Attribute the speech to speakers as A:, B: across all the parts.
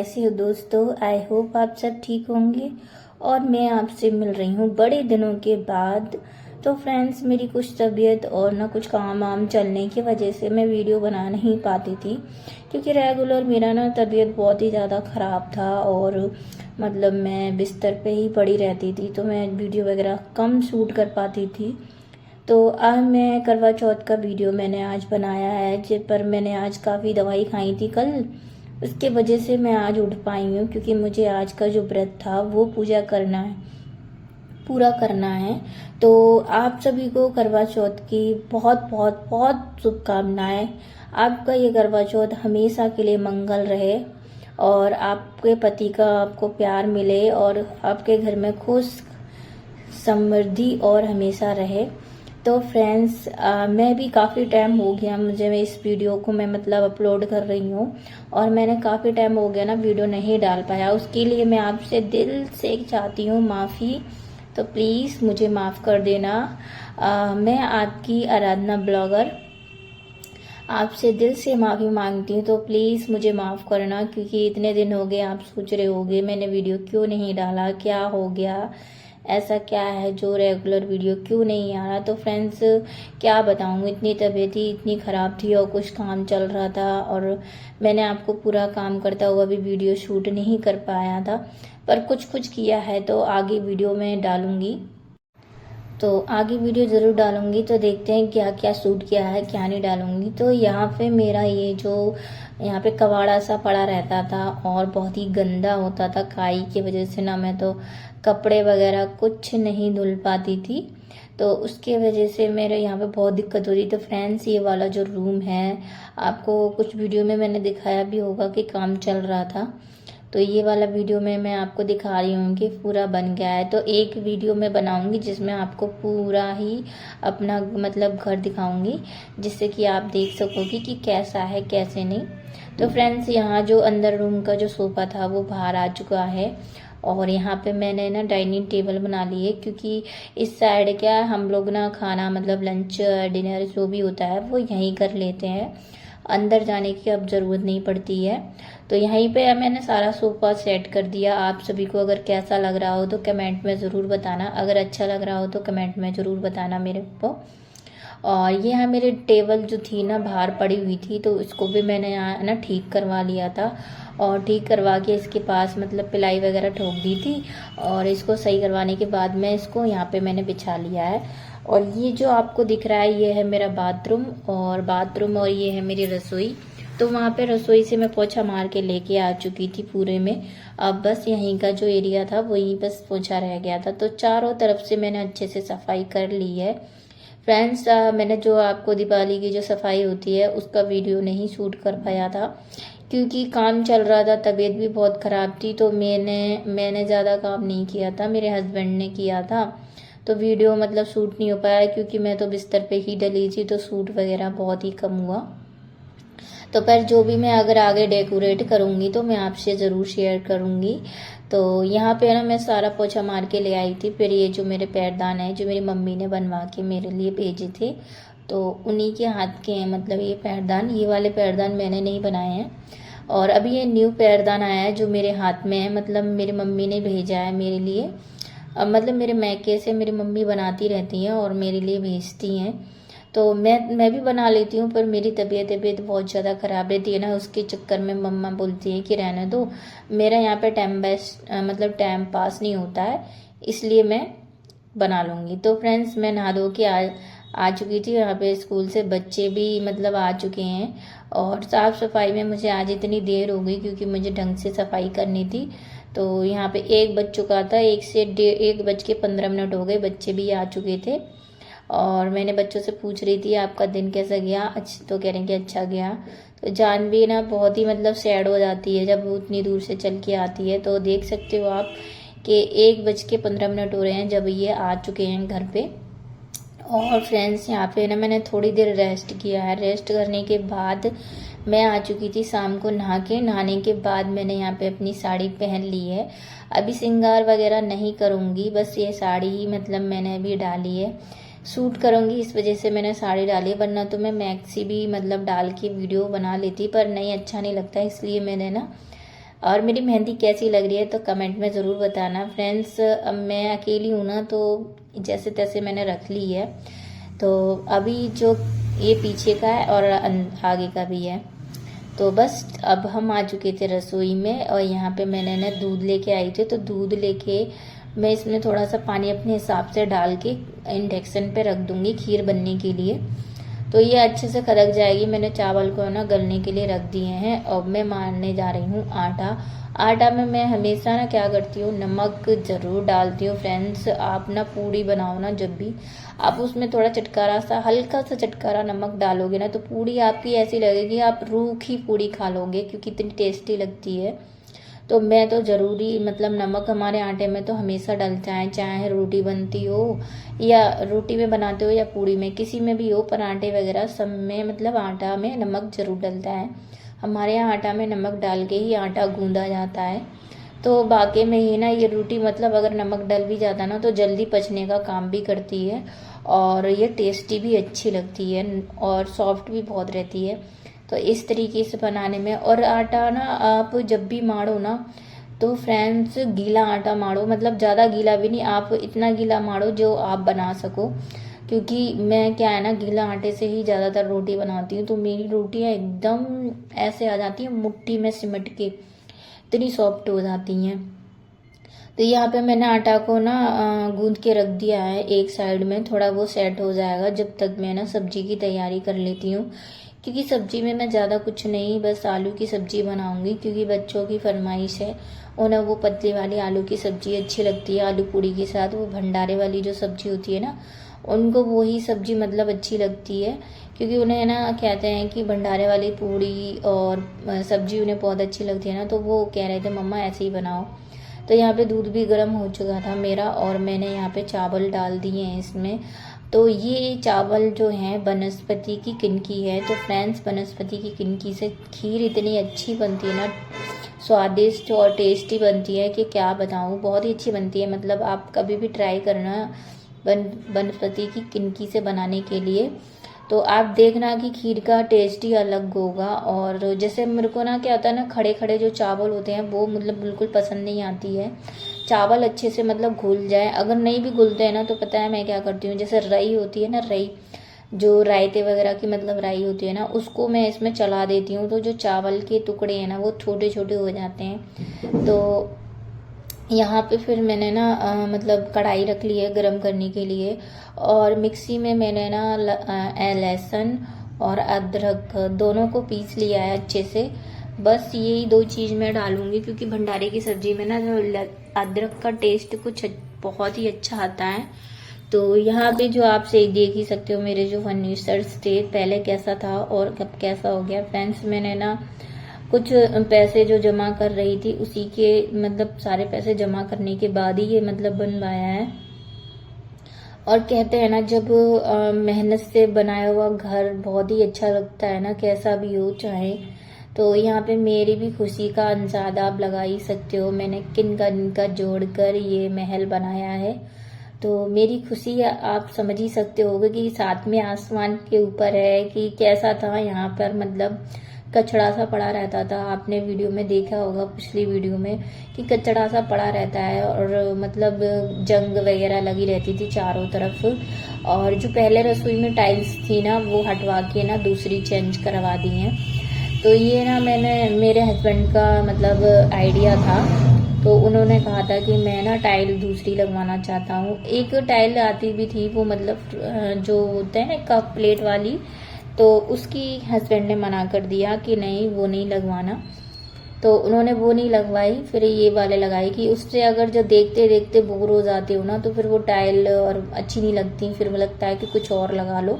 A: कैसे हो दोस्तों। आई होप आप सब ठीक होंगे और मैं आपसे मिल रही हूँ बड़े दिनों के बाद। तो फ्रेंड्स, मेरी कुछ तबीयत और ना कुछ काम वाम चलने की वजह से मैं वीडियो बना नहीं पाती थी, क्योंकि रेगुलर मेरा ना तबीयत बहुत ही ज़्यादा ख़राब था और मतलब मैं बिस्तर पे ही पड़ी रहती थी, तो मैं वीडियो वगैरह कम शूट कर पाती थी। तो आज मैं करवा चौथ का वीडियो मैंने आज बनाया है, पर मैंने आज काफ़ी दवाई खाई थी कल, उसके वजह से मैं आज उठ पाई हूँ, क्योंकि मुझे आज का जो व्रत था वो पूरा करना है। तो आप सभी को करवा चौथ की बहुत बहुत बहुत शुभकामनाएं। आपका ये करवा चौथ हमेशा के लिए मंगल रहे और आपके पति का आपको प्यार मिले और आपके घर में खुश समृद्धि और हमेशा रहे। तो फ्रेंड्स, मैं भी काफ़ी टाइम हो गया मुझे इस वीडियो को मैं मतलब अपलोड कर रही हूँ और मैंने काफ़ी टाइम हो गया ना वीडियो नहीं डाल पाया। उसके लिए मैं आपसे दिल से चाहती हूँ माफ़ी, तो प्लीज़ मुझे माफ़ कर देना। मैं आपकी आराधना ब्लॉगर आपसे दिल से माफ़ी मांगती हूँ, तो प्लीज़ मुझे माफ़ करना, क्योंकि इतने दिन हो गए आप सोच रहे होगे मैंने वीडियो क्यों नहीं डाला, क्या हो गया, ऐसा क्या है जो रेगुलर वीडियो क्यों नहीं आ रहा। तो फ्रेंड्स, क्या बताऊँ, इतनी तबीयत ही इतनी ख़राब थी और कुछ काम चल रहा था और मैंने आपको पूरा काम करता हुआ भी वीडियो शूट नहीं कर पाया था, पर कुछ किया है तो आगे वीडियो में डालूँगी। तो आगे वीडियो ज़रूर डालूंगी। तो देखते हैं क्या क्या शूट किया है क्या नहीं डालूंगी। तो यहाँ पे मेरा ये जो यहाँ पे कबाड़ा सा पड़ा रहता था और बहुत ही गंदा होता था, काई की वजह से ना मैं तो कपड़े वगैरह कुछ नहीं धुल पाती थी, तो उसके वजह से मेरे यहाँ पे बहुत दिक्कत होती। तो फ्रेंड्स, ये वाला जो रूम है आपको कुछ वीडियो में मैंने दिखाया भी होगा कि काम चल रहा था, तो ये वाला वीडियो में मैं आपको दिखा रही हूँ कि पूरा बन गया है। तो एक वीडियो में बनाऊंगी जिसमें आपको पूरा ही अपना मतलब घर दिखाऊंगी, जिससे कि आप देख सकोगे कि कैसा है कैसे नहीं। तो फ्रेंड्स, यहाँ जो अंदर रूम का जो सोफ़ा था वो बाहर आ चुका है और यहाँ पे मैंने ना डाइनिंग टेबल बना ली है, क्योंकि इस साइड क्या है, हम लोग ना खाना मतलब लंच डिनर जो भी होता है वो यहीं कर लेते हैं, अंदर जाने की अब ज़रूरत नहीं पड़ती है। तो यहीं पे मैंने सारा सोफ़ा सेट कर दिया। आप सभी को अगर कैसा लग रहा हो तो कमेंट में ज़रूर बताना, अगर अच्छा लग रहा हो तो कमेंट में ज़रूर बताना मेरे को। और ये यहाँ मेरे टेबल जो थी ना बाहर पड़ी हुई थी, तो इसको भी मैंने यहाँ ना ठीक करवा लिया था और ठीक करवा के इसके पास मतलब पिलाई वगैरह ठोक दी थी और इसको सही करवाने के बाद में इसको यहाँ पे मैंने बिछा लिया है। और ये जो आपको दिख रहा है ये है मेरा बाथरूम और ये है मेरी रसोई। तो वहाँ पे रसोई से मैं पोछा मार के लेके आ चुकी थी पूरे में, अब बस यहीं का जो एरिया था वही बस पोछा रह गया था। तो चारों तरफ से मैंने अच्छे से सफाई कर ली है। फ्रेंड्स, मैंने जो आपको दिवाली की जो सफाई होती है उसका वीडियो नहीं शूट कर पाया था, क्योंकि काम चल रहा था, तबीयत भी बहुत ख़राब थी, तो मैंने ज़्यादा काम नहीं किया था, मेरे हस्बैंड ने किया था। तो वीडियो मतलब शूट नहीं हो पाया, क्योंकि मैं तो बिस्तर पे ही डली थी, तो शूट वगैरह बहुत ही कम हुआ। तो पर जो भी मैं अगर आगे डेकोरेट करूँगी तो मैं आपसे ज़रूर शेयर करूँगी। तो यहाँ पे ना मैं सारा पोछा मार के ले आई थी। फिर ये जो मेरे पैरदान है जो मेरी मम्मी ने बनवा के मेरे लिए भेजे थे, तो उन्हीं के हाथ के हैं मतलब ये पैरदान। ये वाले पैरदान मैंने नहीं बनाए हैं और अभी ये न्यू पैरदान आया है जो मेरे हाथ में है, मतलब मेरी मम्मी ने भेजा है मेरे लिए। मतलब मेरे मैके से मेरी मम्मी बनाती रहती हैं और मेरे लिए भेजती हैं, तो मैं भी बना लेती हूँ, पर मेरी तबीयत बहुत ज़्यादा ख़राब रहती है ना, उसके चक्कर में मम्मा बोलती है कि रहने दो, मेरा यहाँ पे मतलब टाइम पास नहीं होता है, इसलिए मैं बना लूँगी। तो फ्रेंड्स, मैं नहा धो के आ चुकी थी। यहाँ पे स्कूल से बच्चे भी मतलब आ चुके हैं और साफ़ सफाई में मुझे आज इतनी देर हो गई क्योंकि मुझे ढंग से सफाई करनी थी। तो यहाँ पे 1 बज चुका था, 1 बज के 15 मिनट हो गए, बच्चे भी आ चुके थे और मैंने बच्चों से पूछ रही थी आपका दिन कैसा गया, अच्छा, तो कह रहे हैं कि अच्छा गया। तो जान भी ना बहुत ही मतलब सैड हो जाती है जब वो उतनी दूर से चल के आती है। तो देख सकते हो आप कि 1 बज के 15 मिनट हो रहे हैं जब ये आ चुके हैं घर पे। और फ्रेंड्स, यहाँ पे ना मैंने थोड़ी देर रेस्ट किया है। रेस्ट करने के बाद मैं आ चुकी थी शाम को नहाने के बाद मैंने यहाँ पे अपनी साड़ी पहन ली है। अभी श्रृंगार वगैरह नहीं करूँगी, बस ये साड़ी ही मतलब मैंने अभी डाली है, सूट करूँगी इस वजह से मैंने साड़ी डाली, वरना तो मैं मैक्सी भी मतलब डाल के वीडियो बना लेती, पर नहीं अच्छा नहीं लगता, इसलिए मैंने ना और मेरी मेहंदी कैसी लग रही है तो कमेंट में ज़रूर बताना फ्रेंड्स। अब मैं अकेली हूँ ना, तो जैसे तैसे मैंने रख ली है। तो अभी जो ये पीछे का है और आगे का भी है। तो बस अब हम आ चुके थे रसोई में, और यहाँ पे मैंने ना दूध लेके आई थी। तो दूध लेके मैं इसमें थोड़ा सा पानी अपने हिसाब से डाल के इंडक्शन पे रख दूंगी खीर बनने के लिए। तो ये अच्छे से खदक जाएगी। मैंने चावल को ना गलने के लिए रख दिए हैं। अब मैं मारने जा रही हूँ आटा। आटा में मैं हमेशा ना क्या करती हूँ, नमक ज़रूर डालती हूँ फ्रेंड्स। आप ना पूड़ी बनाओ ना, जब भी आप उसमें थोड़ा चटकारा सा, हल्का सा चटकारा नमक डालोगे ना, तो पूड़ी आपकी ऐसी लगेगी आप रूखी पूड़ी खा लोगे, क्योंकि इतनी टेस्टी लगती है। तो मैं तो ज़रूरी मतलब नमक हमारे आटे में तो हमेशा डलता है, चाहे रोटी बनती हो या रोटी में बनाते हो या पूड़ी में, किसी में भी हो, पराठे वगैरह सब में मतलब आटा में नमक ज़रूर डलता है। हमारे यहाँ आटा में नमक डाल के ही आटा गूंदा जाता है। तो बाकी में ही ना ये रोटी मतलब अगर नमक डल भी जाता ना तो जल्दी पचने का काम भी करती है, और ये टेस्टी भी अच्छी लगती है, और सॉफ्ट भी बहुत रहती है। तो इस तरीके से बनाने में, और आटा ना आप जब भी माड़ो ना तो फ्रेंड्स गीला आटा माड़ो, मतलब ज़्यादा गीला भी नहीं, आप इतना गीला माड़ो जो आप बना सको। क्योंकि मैं क्या है ना, गीला आटे से ही ज़्यादातर रोटी बनाती हूँ, तो मेरी रोटियाँ एकदम ऐसे आ जाती हैं मुट्ठी में सिमट के, इतनी सॉफ्ट हो जाती हैं। तो यहाँ पे मैंने आटा को ना गूंद के रख दिया है एक साइड में, थोड़ा वो सेट हो जाएगा जब तक मैं ना सब्जी की तैयारी कर लेती हूँ। क्योंकि सब्जी में मैं ज़्यादा कुछ नहीं, बस आलू की सब्जी बनाऊंगी, क्योंकि बच्चों की फरमाइश है। उन्हें वो पतली वाली आलू की सब्जी अच्छी लगती है, आलू पूड़ी के साथ वो भंडारे वाली जो सब्जी होती है ना, उनको वही सब्जी मतलब अच्छी लगती है। क्योंकि उन्हें ना कहते हैं कि भंडारे वाली पूड़ी और सब्जी उन्हें बहुत अच्छी लगती है ना, तो वो कह रहे थे मम्मा ऐसे ही बनाओ। तो यहाँ पे दूध भी गर्म हो चुका था मेरा, और मैंने यहाँ पे चावल डाल दिए हैं इसमें। तो ये चावल जो है वनस्पति की किनकी है। तो फ्रेंड्स वनस्पति की किनकी से खीर इतनी अच्छी बनती है ना, स्वादिष्ट और टेस्टी बनती है कि क्या बताऊँ, बहुत ही अच्छी बनती है। मतलब आप कभी भी ट्राई करना वनस्पति की किनकी से बनाने के लिए, तो आप देखना कि खीर का टेस्ट ही अलग होगा। और जैसे मेरे को ना क्या होता है ना, खड़े खड़े जो चावल होते हैं वो मतलब बिल्कुल पसंद नहीं आती है। चावल अच्छे से मतलब घुल जाए, अगर नहीं भी घुलते हैं ना तो पता है मैं क्या करती हूँ, जैसे रई होती है ना, रई जो रायते वगैरह की मतलब राई होती है ना, उसको मैं इसमें चला देती हूँ। तो जो चावल के टुकड़े हैं ना वो छोटे छोटे हो जाते हैं। तो यहाँ पे फिर मैंने ना मतलब कढ़ाई रख ली है गरम करने के लिए, और मिक्सी में मैंने ना लहसुन और अदरक दोनों को पीस लिया है अच्छे से। बस यही दो चीज़ मैं डालूंगी, क्योंकि भंडारे की सब्जी में ना जो अदरक का टेस्ट कुछ बहुत ही अच्छा आता है। तो यहाँ पे जो आप से देख ही सकते हो मेरे जो फर्नीचर्स थे पहले कैसा था और कब कैसा हो गया फ्रेंड्स। मैंने ना कुछ पैसे जो जमा कर रही थी उसी के मतलब सारे पैसे जमा करने के बाद ही ये मतलब बनवाया है। और कहते हैं ना जब मेहनत से बनाया हुआ घर बहुत ही अच्छा लगता है ना, कैसा भी हो चाहे। तो यहाँ पे मेरी भी खुशी का अंदाजा आप लगा ही सकते हो, मैंने किन का जोड़कर ये महल बनाया है। तो मेरी खुशी आप समझ ही सकते होगे कि साथ में आसमान के ऊपर है कि कैसा था। यहाँ पर मतलब कचड़ा सा पड़ा रहता था, आपने वीडियो में देखा होगा पिछली वीडियो में कि कचड़ा सा पड़ा रहता है, और मतलब जंग वगैरह लगी रहती थी चारों तरफ। और जो पहले रसोई में टाइल्स थी ना वो हटवा के ना दूसरी चेंज करवा दी हैं। तो ये ना मैंने मेरे हस्बैंड का मतलब आइडिया था, तो उन्होंने कहा था कि मैं ना टाइल दूसरी लगवाना चाहता हूँ। एक टाइल आती भी थी वो मतलब जो होता है ना कप प्लेट वाली, तो उसकी हस्बैंड ने मना कर दिया कि नहीं वो नहीं लगवाना, तो उन्होंने वो नहीं लगवाई। फिर ये वाले लगाई कि उससे अगर जो देखते देखते बोर हो जाते हो ना तो फिर वो टाइल और अच्छी नहीं लगती, फिर लगता है कि कुछ और लगा लो।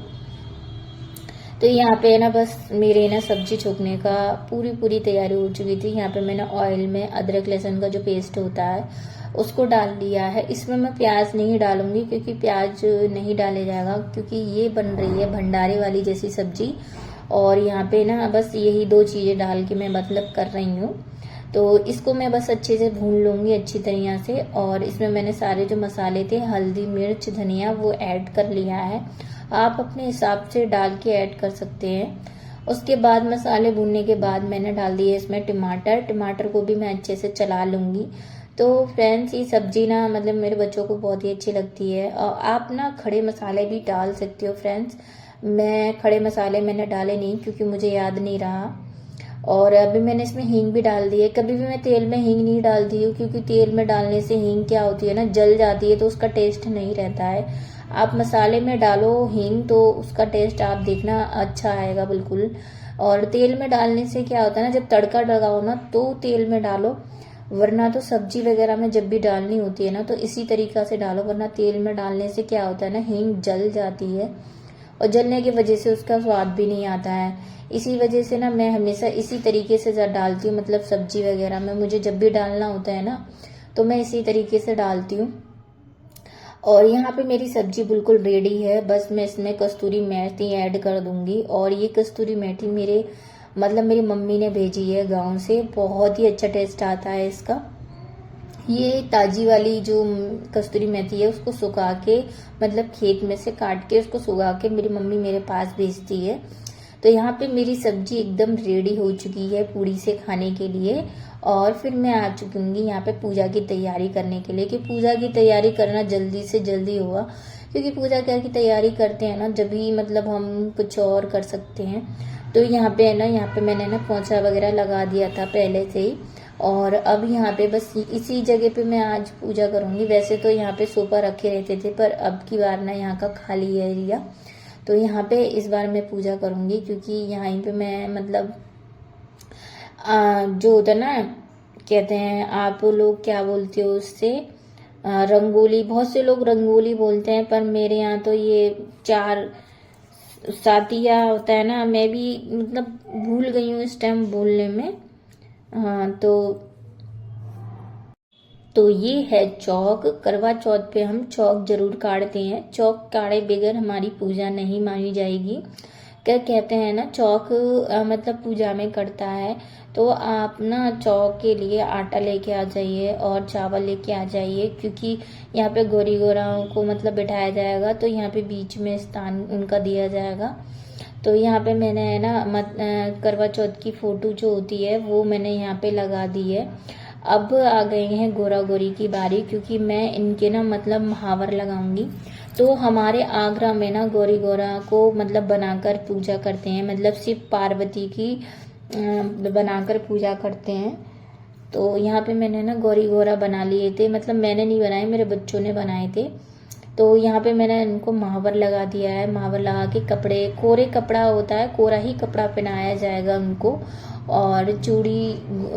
A: तो यहाँ पे ना बस मेरे ना सब्जी छोकने का पूरी तैयारी हो चुकी थी। यहाँ पे मैंने ऑयल में अदरक लहसुन का जो पेस्ट होता है उसको डाल दिया है। इसमें मैं प्याज नहीं डालूंगी क्योंकि प्याज नहीं डाले जाएगा, क्योंकि ये बन रही है भंडारे वाली जैसी सब्जी। और यहाँ पे ना बस यही दो चीज़ें डाल के मैं मतलब कर रही हूँ। तो इसको मैं बस अच्छे से भून लूँगी अच्छी तरीके से। और इसमें मैंने सारे जो मसाले थे हल्दी मिर्च धनिया वो ऐड कर लिया है, आप अपने हिसाब से डाल के ऐड कर सकते हैं। उसके बाद मसाले भूनने के बाद मैंने डाल दिए इसमें टमाटर। टमाटर को भी मैं अच्छे से चला लूँगी। तो फ्रेंड्स ये सब्जी ना मतलब मेरे बच्चों को बहुत ही अच्छी लगती है। और आप ना खड़े मसाले भी डाल सकते हो फ्रेंड्स। मैं खड़े मसाले मैंने डाले नहीं क्योंकि मुझे याद नहीं रहा। और अभी मैंने इसमें हींग भी डाल दी है। कभी भी मैं तेल में हींग नहीं डालती हूँ क्योंकि तेल में डालने से हींग क्या होती है ना, जल जाती है, तो उसका टेस्ट नहीं रहता है। आप मसाले में डालो हींग तो उसका टेस्ट आप देखना अच्छा आएगा बिल्कुल। और तेल में डालने से क्या होता है ना, जब तड़का लगाओ ना तो तेल में डालो, वरना तो सब्जी वगैरह में जब भी डालनी होती है ना तो इसी तरीका से डालो, वरना तेल में डालने से क्या होता है ना, हींग जल जाती है और जलने की वजह से उसका स्वाद भी नहीं आता है। इसी वजह से ना मैं हमेशा इसी तरीके से डालती हूँ, मतलब सब्जी वगैरह में मुझे जब भी डालना होता है ना तो मैं इसी तरीके से डालती हूँ। और यहाँ पे मेरी सब्जी बिल्कुल रेडी है, बस मैं इसमें कस्तूरी मेथी ऐड कर दूंगी। और ये कस्तूरी मेथी मेरी मम्मी ने भेजी है गांव से, बहुत ही अच्छा टेस्ट आता है इसका। ये ताजी वाली जो कस्तूरी मेथी है उसको सुखा के, मतलब खेत में से काट के उसको सुखा के मेरी मम्मी मेरे पास भेजती है। तो यहाँ पे मेरी सब्जी एकदम रेडी हो चुकी है पूड़ी से खाने के लिए। और फिर मैं आ चुकी हूँ यहाँ पे पूजा की तैयारी करने के लिए, कि पूजा की तैयारी करना जल्दी से जल्दी होगा, क्योंकि पूजा क्या की तैयारी करते हैं ना जब भी मतलब हम कुछ और कर सकते हैं। तो यहाँ पे है ना, यहाँ पे मैंने ना पोंछा वगैरह लगा दिया था पहले से ही। और अब यहाँ पे बस इसी जगह पे मैं आज पूजा करूँगी। वैसे तो यहाँ पे सोफा रखे रहते थे, पर अब की बार ना यहाँ का खाली है एरिया, तो यहाँ पे इस बार मैं पूजा करूँगी, क्योंकि यहाँ पे मैं मतलब जो होता है ना, कहते हैं आप लोग क्या बोलते हो उससे, रंगोली, बहुत से लोग रंगोली बोलते हैं, पर मेरे यहाँ तो ये चार सातिया होता है ना, मैं भी मतलब भूल गई हूँ इस टाइम बोलने में। हाँ तो ये है चौक। करवा चौथ पे हम चौक जरूर काटते हैं, चौक काटे बगैर हमारी पूजा नहीं मानी जाएगी। क्या कहते हैं ना, चौक मतलब पूजा में कटता है। तो आप ना चौक के लिए आटा लेके आ जाइए और चावल लेके आ जाइए, क्योंकि यहाँ पे गौरी गौराओं को मतलब बिठाया जाएगा, तो यहाँ पे बीच में स्थान उनका दिया जाएगा। तो यहाँ पे मैंने है ना करवा चौथ की फोटो जो होती है वो मैंने यहाँ पे लगा दी है। अब आ गए हैं गोरा गोरी की बारी, क्योंकि मैं इनके ना मतलब महावर लगाऊंगी। तो हमारे आगरा में ना गौरी गौरा को मतलब बनाकर पूजा करते हैं, मतलब शिव पार्वती की बनाकर पूजा करते हैं। तो यहाँ पे मैंने ना गौरी गौरा बना लिए थे, मतलब मैंने नहीं बनाए, मेरे बच्चों ने बनाए थे। तो यहाँ पे मैंने इनको महावर लगा दिया है। महावर लगा के कपड़े, कोरे कपड़ा होता है, कोरा ही कपड़ा पहनाया जाएगा उनको, और चूड़ी,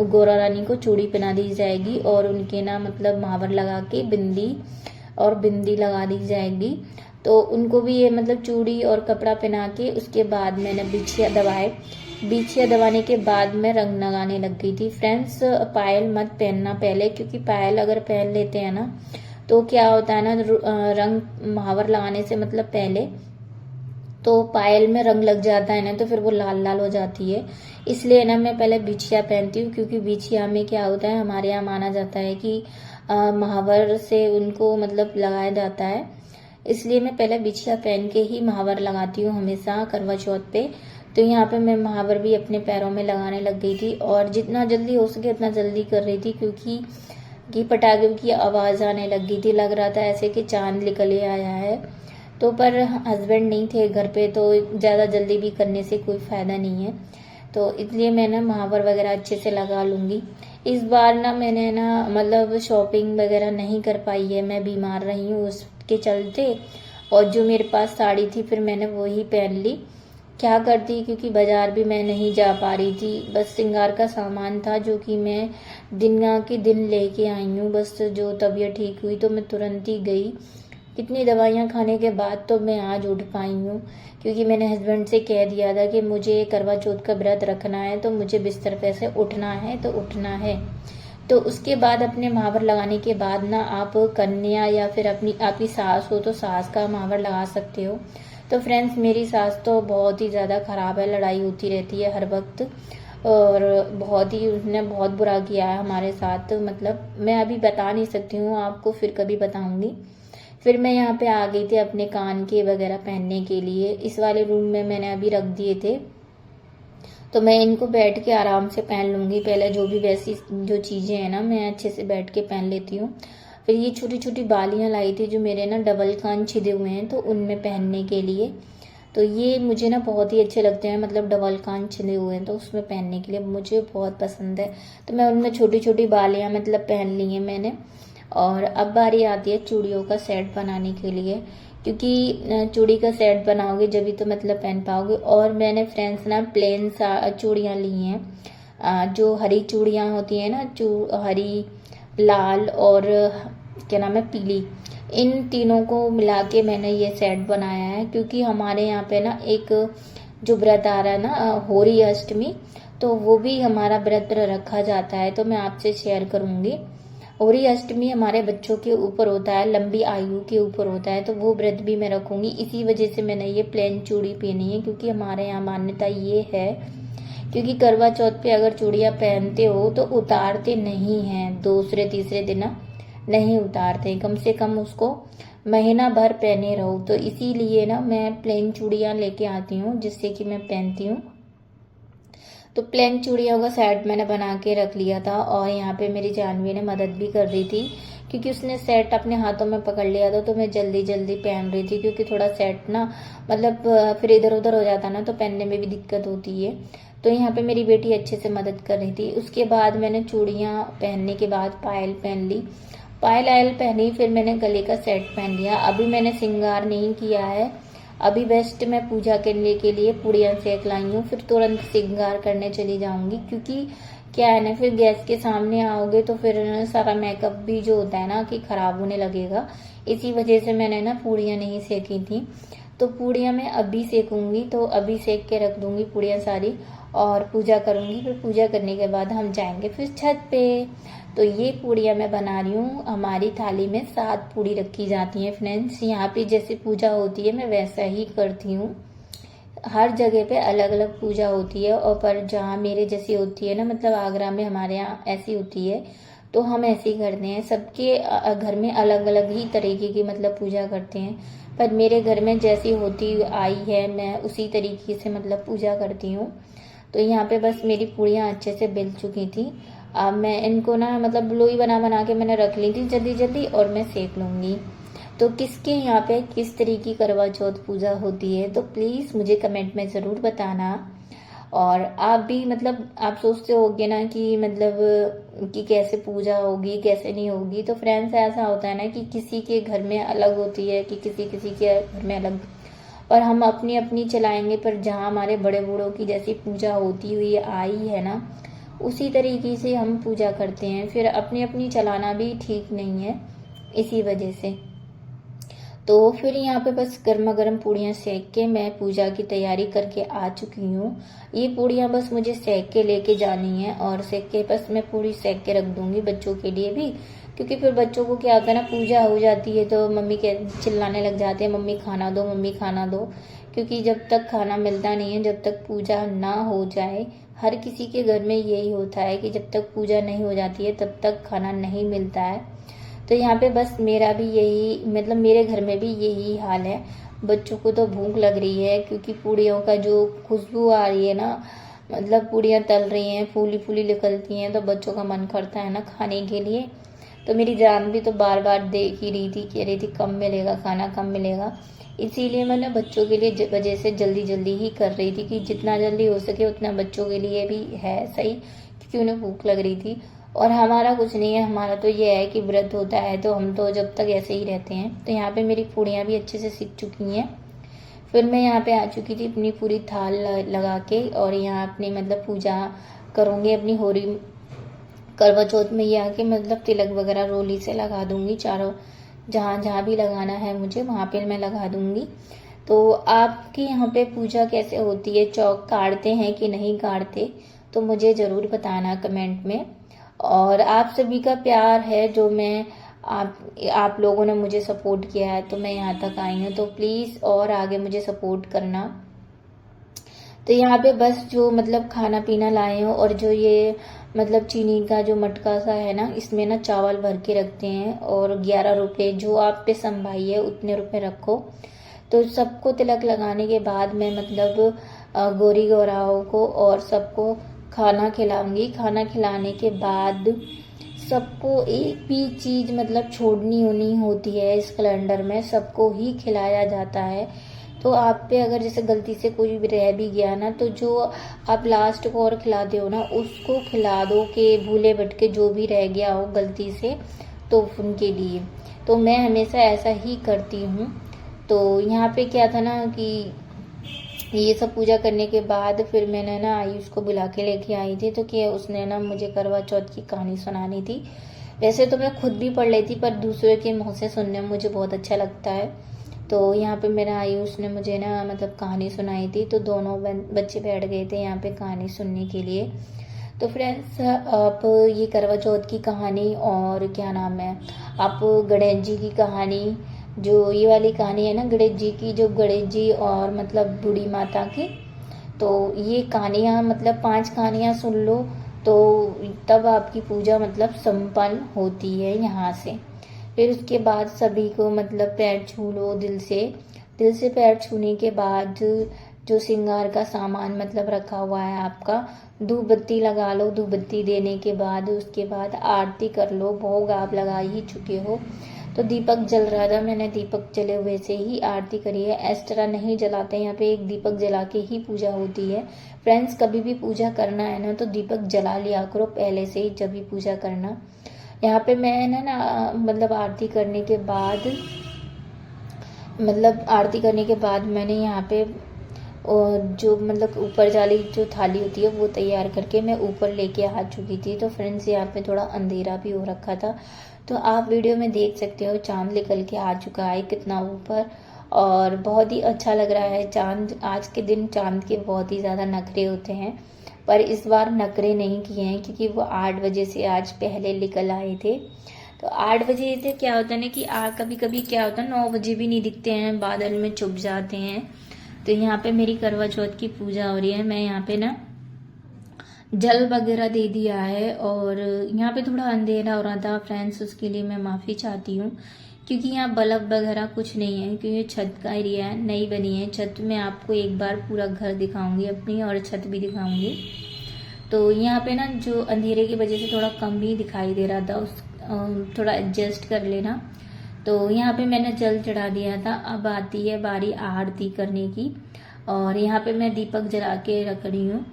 A: गोरा रानी को चूड़ी पहना दी जाएगी, और उनके ना मतलब महावर लगा के बिंदी लगा दी जाएगी। तो उनको भी ये मतलब चूड़ी और कपड़ा पहना के उसके बाद मैंने बिछिया दबाने के बाद मैं रंग लगाने लग गई थी। फ्रेंड्स, पायल मत पहनना पहले, क्योंकि पायल अगर पहन लेते हैं ना तो क्या होता है ना, रंग महावर लगाने से मतलब पहले तो पायल में रंग लग जाता है ना, तो फिर वो लाल लाल हो जाती है। इसलिए ना मैं पहले बिछिया पहनती हूँ, क्योंकि बिछिया में क्या होता है, हमारे यहाँ माना जाता है कि महावर से उनको मतलब लगाया जाता है। इसलिए मैं पहले बिछिया पहन के ही महावर लगाती हूँ हमेशा करवा चौथ पे। तो यहाँ पे मैं महावर भी अपने पैरों में लगाने लग गई थी, और जितना जल्दी हो सके उतना जल्दी कर रही थी, क्योंकि पटाखों की आवाज़ आने लग गई थी, लग रहा था ऐसे कि चांद निकल आया है। तो पर हस्बैंड नहीं थे घर पे, तो ज़्यादा जल्दी भी करने से कोई फ़ायदा नहीं है, तो इसलिए मैं ना महावर वगैरह अच्छे से लगा लूँगी। इस बार ना मैंने ना मतलब शॉपिंग वगैरह नहीं कर पाई है, मैं बीमार रही हूँ उसके चलते, और जो मेरे पास साड़ी थी फिर मैंने वही पहन ली। क्या करती, क्योंकि बाजार भी मैं नहीं जा पा रही थी, बस श्रृंगार का सामान था जो कि मैं दिन लेके आई हूँ। बस जो तबीयत ठीक हुई तो मैं तुरंत ही गई, कितनी दवाइयाँ खाने के बाद तो मैं आज उठ पाई हूँ, क्योंकि मैंने हस्बैंड से कह दिया था कि मुझे करवा चौथ का व्रत रखना है, तो मुझे बिस्तर पे से उठना है तो उठना है। तो उसके बाद अपने महावर लगाने के बाद ना आप कन्या या फिर आपकी सास हो तो सास का महावर लगा सकते हो। तो फ्रेंड्स, मेरी सास तो बहुत ही ज़्यादा ख़राब है, लड़ाई होती रहती है हर वक्त, और बहुत ही उसने बहुत बुरा किया है हमारे साथ, मतलब मैं अभी बता नहीं सकती हूँ आपको, फिर कभी बताऊँगी। फिर मैं यहाँ पे आ गई थी अपने कान के वगैरह पहनने के लिए, इस वाले रूम में मैंने अभी रख दिए थे। तो मैं इनको बैठ के आराम से पहन लूँगी। पहले जो भी वैसी जो चीज़ें हैं ना, मैं अच्छे से बैठ के पहन लेती हूँ। फिर ये छोटी छोटी बालियाँ लाई थी जो मेरे ना डबल कान छिदे हुए हैं, तो उनमें पहनने के लिए। तो ये मुझे ना बहुत ही अच्छे लगते हैं, मतलब डबल कान छिदे हुए हैं तो उसमें पहनने के लिए मुझे बहुत पसंद है। तो मैं उनमें छोटी छोटी बालियाँ मतलब पहन ली हैं मैंने। और अब बारी आती है चूड़ियों का सेट बनाने के लिए, क्योंकि चूड़ी का सेट बनाओगे जभी तो मतलब पहन पाओगे। और मैंने फ्रेंड्स ना प्लेन चूड़ियाँ ली हैं, जो हरी चूड़ियाँ होती हैं ना, हरी, लाल और क्या नाम है, पीली, इन तीनों को मिला के मैंने ये सेट बनाया है। क्योंकि हमारे यहाँ पे ना एक जो व्रत आ रहा है ना, होरी अष्टमी, तो वो भी हमारा व्रत रखा जाता है, तो मैं आपसे शेयर करूँगी। होरी अष्टमी हमारे बच्चों के ऊपर होता है, लंबी आयु के ऊपर होता है, तो वो व्रत भी मैं रखूँगी। इसी वजह से मैंने ये प्लेन चूड़ी पहनी है, क्योंकि हमारे यहाँ मान्यता ये है, क्योंकि करवा चौथ पे अगर चूड़ियाँ पहनते हो तो उतारते नहीं हैं, दूसरे तीसरे दिन नहीं उतारते, कम से कम उसको महीना भर पहने रहो। तो इसीलिए ना मैं प्लेन चूड़ियाँ लेके आती हूँ जिससे कि मैं पहनती हूँ। तो प्लेन चूड़ियों का सेट मैंने बना के रख लिया था, और यहाँ पे मेरी जानवी ने मदद भी कर दी थी, क्योंकि उसने सेट अपने हाथों में पकड़ लिया था, तो मैं जल्दी जल्दी पहन रही थी, क्योंकि थोड़ा सेट ना मतलब फिर इधर उधर हो जाता ना, तो पहनने में भी दिक्कत होती है। तो यहाँ पे मेरी बेटी अच्छे से मदद कर रही थी। उसके बाद मैंने चूड़ियाँ पहनने के बाद पायल पहन ली, पायल आयल पहनी, फिर मैंने गले का सेट पहन लिया। अभी मैंने श्रृंगार नहीं किया है, अभी बेस्ट मैं पूजा करने के लिए पूड़ियाँ सेक लाई हूँ, फिर तुरंत श्रृंगार करने चली जाऊंगी। क्योंकि क्या है ना, फिर गैस के सामने आओगे तो फिर सारा मेकअप भी जो होता है ना कि खराब होने लगेगा। इसी वजह से मैंने ना पूड़ियाँ नहीं सेकी थी। तो पूड़ियाँ मैं अभी सेकूंगी, तो अभी सेक के रख दूंगी पूड़ियाँ सारी, और पूजा करूंगी। फिर पूजा करने के बाद हम जाएंगे फिर छत पे। तो ये पूड़ियाँ मैं बना रही हूँ। हमारी थाली में 7 पूड़ी रखी जाती हैं फ्रेंड्स। यहाँ पे जैसे पूजा होती है मैं वैसा ही करती हूँ। हर जगह पे अलग अलग पूजा होती है, और पर जहाँ मेरे जैसी होती है ना, मतलब आगरा में हमारे यहाँ ऐसी होती है, तो हम ऐसे ही करते हैं। सबके घर में अलग अलग ही तरीके की मतलब पूजा करते हैं, पर मेरे घर में जैसी होती आई है मैं उसी तरीके से मतलब पूजा करती हूँ। तो यहाँ पे बस मेरी पूड़ियाँ अच्छे से बिल चुकी थी। अब मैं इनको ना मतलब लोई बना बना के मैंने रख ली थी जल्दी जल्दी, और मैं सेक लूँगी। तो किसके यहाँ पे किस तरीके की करवा चौथ पूजा होती है, तो प्लीज़ मुझे कमेंट में ज़रूर बताना। और आप भी मतलब आप सोचते होगे ना कि मतलब कि कैसे पूजा होगी कैसे नहीं होगी। तो फ्रेंड्स ऐसा होता है ना कि किसी के घर में अलग होती है कि किसी किसी के घर में अलग, और हम अपनी अपनी चलाएंगे। पर जहाँ हमारे बड़े बूढ़ों की जैसी पूजा होती हुई आई है ना, उसी तरीके से हम पूजा करते हैं। फिर अपनी अपनी चलाना भी ठीक नहीं है, इसी वजह से। तो फिर यहाँ पे बस गर्मा गर्म पूड़ियाँ सेक के मैं पूजा की तैयारी करके आ चुकी हूँ। ये पूड़ियाँ बस मुझे सेक के लेके जानी है, और सेक के बस मैं पूरी सेक के रख दूंगी बच्चों के लिए भी। क्योंकि फिर बच्चों को क्या होता है ना, पूजा हो जाती है तो मम्मी के चिल्लाने लग जाते हैं, मम्मी खाना दो मम्मी खाना दो। क्योंकि जब तक खाना मिलता नहीं है, जब तक पूजा ना हो जाए, हर किसी के घर में यही होता है कि जब तक पूजा नहीं हो जाती है तब तक खाना नहीं मिलता है। तो यहाँ पे बस मेरा भी यही मतलब मेरे घर में भी यही हाल है। बच्चों को तो भूख लग रही है, क्योंकि पूड़ियों का जो खुशबू आ रही है ना, मतलब पूड़ियाँ तल रही हैं फूली फूली निकलती हैं, तो बच्चों का मन करता है ना खाने के लिए। तो मेरी जान भी तो बार बार देख ही रही थी, कह रही थी कम मिलेगा खाना कम मिलेगा। इसीलिए मैंने बच्चों के लिए वजह से जल्दी जल्दी ही कर रही थी, कि जितना जल्दी हो सके उतना बच्चों के लिए भी है सही, क्योंकि उन्हें भूख लग रही थी। और हमारा कुछ नहीं है, हमारा तो ये है कि व्रत होता है तो हम तो जब तक ऐसे ही रहते हैं। तो यहाँ पे मेरी पूड़ियाँ भी अच्छे से सीख चुकी हैं। फिर मैं यहाँ पे आ चुकी थी अपनी पूरी थाल लगा के, और यहाँ अपनी मतलब पूजा करूँगी अपनी होरी करवा चौथ में। ये आके मतलब तिलक वगैरह रोली से लगा दूंगी, चारों जहाँ जहाँ भी लगाना है मुझे वहाँ पे मैं लगा दूंगी। तो आपके यहाँ पे पूजा कैसे होती है, चौक काटते हैं कि नहीं काटते, तो मुझे ज़रूर बताना कमेंट में। और आप सभी का प्यार है जो मैं आप लोगों ने मुझे सपोर्ट किया है, तो मैं यहाँ तक आई हूँ। तो प्लीज़ और आगे मुझे सपोर्ट करना। तो यहाँ पे बस जो मतलब खाना पीना लाए हो, और जो ये मतलब चीनी का जो मटका सा है ना, इसमें ना चावल भर के रखते हैं, और 11 रुपये जो आप पे संभाई है उतने रुपए रखो। तो सबको तिलक लगाने के बाद मैं मतलब गौरी गौराओं को और सबको खाना खिलाऊंगी। खाना खिलाने के बाद सबको एक भी चीज़ मतलब छोड़नी होनी होती है इस कैलेंडर में, सबको ही खिलाया जाता है। तो आप पे अगर जैसे गलती से कोई भी रह भी गया ना, तो जो आप लास्ट को और खिलाते हो ना, उसको खिला दो कि भूले भटके जो भी रह गया हो गलती से, तो उनके लिए। तो मैं हमेशा ऐसा ही करती हूँ। तो यहाँ पे क्या था ना कि ये सब पूजा करने के बाद फिर मैंने ना आयुष को बुला के लेके आई थी, तो कि उसने ना मुझे करवा चौथ की कहानी सुनानी थी। वैसे तो मैं खुद भी पढ़ लेती, पर दूसरे के मुँह से सुनने में मुझे बहुत अच्छा लगता है। तो यहाँ पे मेरा आयुष ने मुझे ना मतलब कहानी सुनाई थी, तो दोनों बच्चे बैठ गए थे यहाँ पे कहानी सुनने के लिए। तो फ्रेंड्स, आप ये करवा चौथ की कहानी और क्या नाम है, आप गणेश जी की कहानी, जो ये वाली कहानी है ना गणेश जी की, जो गणेश जी और मतलब बूढ़ी माता की, तो ये कहानियाँ मतलब 5 कहानियाँ सुन लो, तो तब आपकी पूजा मतलब संपन्न होती है यहाँ से। फिर उसके बाद सभी को मतलब पैर छू लो दिल से पैर छूने के बाद जो श्रृंगार का सामान मतलब रखा हुआ है आपका, धूप बत्ती लगा लो। धूप बत्ती देने के बाद उसके बाद आरती कर लो। भोग आप लगा ही चुके हो, तो दीपक जल रहा था, मैंने दीपक जले हुए से ही आरती करी है। एक्स्ट्रा नहीं जलाते, यहाँ पे एक दीपक जला के ही पूजा होती है। फ्रेंड्स, कभी भी पूजा करना है ना, तो दीपक जला लिया करो पहले से ही, जब भी पूजा करना। यहाँ पे मैंने ना मतलब आरती करने के बाद मैंने यहाँ पे और जो मतलब ऊपर वाली जो थाली होती है वो तैयार करके मैं ऊपर लेके आ चुकी थी। तो फ्रेंड्स, यहाँ पे थोड़ा अंधेरा भी हो रखा था, तो आप वीडियो में देख सकते हो चांद निकल के आ चुका है कितना ऊपर, और बहुत ही अच्छा लग रहा है चांद। आज के दिन चांद के बहुत ही ज़्यादा नखरे होते हैं, पर इस बार नखरे नहीं किए हैं, क्योंकि वो 8 बजे से आज पहले निकल आए थे। तो 8 बजे से क्या होता है ना कि कभी कभी क्या होता है 9 बजे भी नहीं दिखते हैं, बादल में छुप जाते हैं। तो यहाँ पे मेरी करवा चौथ की पूजा हो रही है। मैं यहाँ पे ना जल वगैरह दे दिया है, और यहाँ पे थोड़ा अंधेरा हो रहा था फ्रेंड्स, उसके लिए मैं माफ़ी चाहती हूँ, क्योंकि यहाँ बल्ब वगैरह कुछ नहीं है, क्योंकि ये छत का एरिया है, नई बनी है छत। में आपको एक बार पूरा घर दिखाऊंगी अपनी, और छत भी दिखाऊंगी। तो यहाँ पे ना जो अंधेरे की वजह से थोड़ा कम ही दिखाई दे रहा था, थोड़ा एडजस्ट कर लेना। तो यहाँ पे मैंने जल चढ़ा दिया था। अब आती है बारी आरती करने की, और यहाँ पे मैं दीपक जला के रख रही हूँ,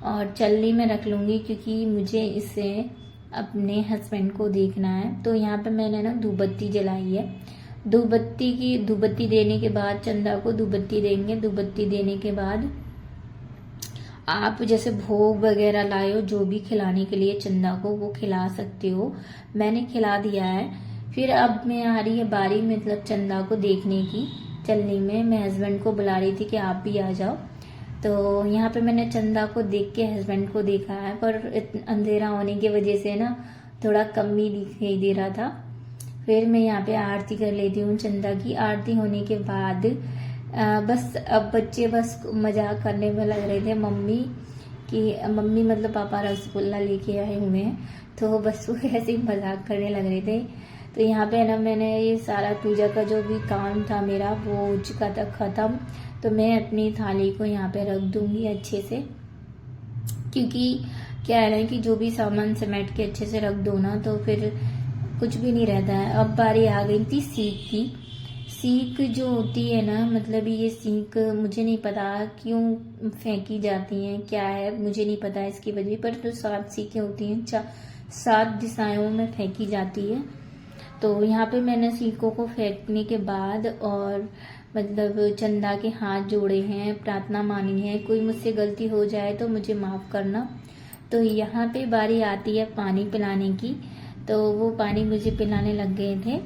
A: और चलनी में रख लूँगी, क्योंकि मुझे इससे अपने हस्बैंड को देखना है। तो यहाँ पे मैंने ना धूप बत्ती जलाई है। धूप बत्ती देने के बाद चंदा को धूप बत्ती देंगे। धूप बत्ती देने के बाद आप जैसे भोग वगैरह लाए हो, जो भी खिलाने के लिए चंदा को, वो खिला सकते हो। मैंने खिला दिया है। फिर अब मैं आ रही है बारी मतलब चंदा को देखने की। चलनी में मैं हस्बैंड को बुला रही थी कि आप भी आ जाओ। तो यहाँ पे मैंने चंदा को देख के हस्बैंड को देखा है, पर अंधेरा होने की वजह से ना थोड़ा कम ही दिखाई दे रहा था। फिर मैं यहाँ पे आरती कर लेती हूँ चंदा की। आरती होने के बाद बस अब बच्चे बस मजाक करने में लग रहे थे मम्मी मतलब पापा रसगुल्ला लेके आए हुए हैं, तो बस वो ऐसे ही मजाक करने लग रहे थे। तो यहाँ पे ना मैंने ये सारा पूजा का जो भी काम था मेरा वो हो चुका था ख़त्म। तो मैं अपनी थाली को यहाँ पे रख दूंगी अच्छे से, क्योंकि क्या है ना कि जो भी सामान समेट के अच्छे से रख दो ना, तो फिर कुछ भी नहीं रहता है। अब बारी आ गई थी सीख की। सीख जो होती है ना, मतलब ये सीख मुझे नहीं पता क्यों फेंकी जाती हैं, क्या है मुझे नहीं पता इसकी वजह, पर जो 7 सीखें होती हैं 7 दिशाओं में फेंकी जाती है। तो यहाँ पे मैंने सीखों को फेंकने के बाद और मतलब चंदा के हाथ जोड़े हैं, प्रार्थना मानी है, कोई मुझसे गलती हो जाए तो मुझे माफ़ करना। तो यहाँ पे बारी आती है पानी पिलाने की। तो वो पानी मुझे पिलाने लग गए थे,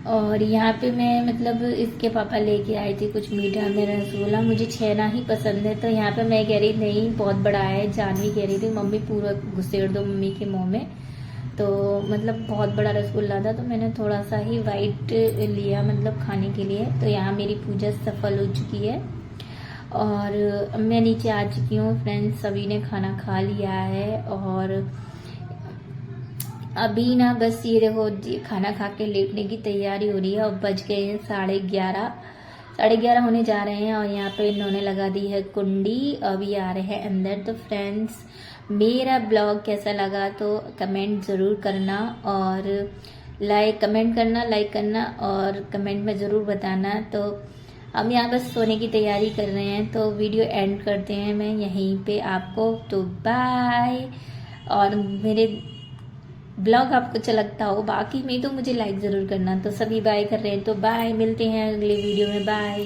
A: और यहाँ पे मैं मतलब इसके पापा लेके आए थे कुछ मीठा में रसगुल्ला। मुझे छेना ही पसंद है, तो यहाँ पे मैं कह रही नहीं बहुत बड़ा है। जानवी कह रही थी मम्मी पूरा घुसेड़ दो मम्मी के मुंह में, तो मतलब बहुत बड़ा रसगुल्ला था, तो मैंने थोड़ा सा ही वाइट लिया मतलब खाने के लिए। तो यहाँ मेरी पूजा सफल हो चुकी है, और मैं नीचे आ चुकी हूँ फ्रेंड्स। सभी ने खाना खा लिया है, और अभी ना बस ये देखो खाना खा के लेटने की तैयारी हो रही है। अब बज गए हैं 11:30। 11:30 होने जा रहे हैं और यहाँ पे इन्होंने लगा दी है कुंडी, अभी आ रहे हैं अंदर। तो फ्रेंड्स, मेरा ब्लॉग कैसा लगा तो कमेंट ज़रूर करना और लाइक करना और कमेंट में ज़रूर बताना। तो हम यहाँ बस सोने की तैयारी कर रहे हैं, तो वीडियो एंड करते हैं मैं यहीं पे आपको। तो बाय। और मेरे ब्लॉग आपको अच्छा लगता हो बाकी में तो मुझे लाइक ज़रूर करना। तो सभी बाय कर रहे हैं, तो बाय, मिलते हैं अगले वीडियो में, बाय।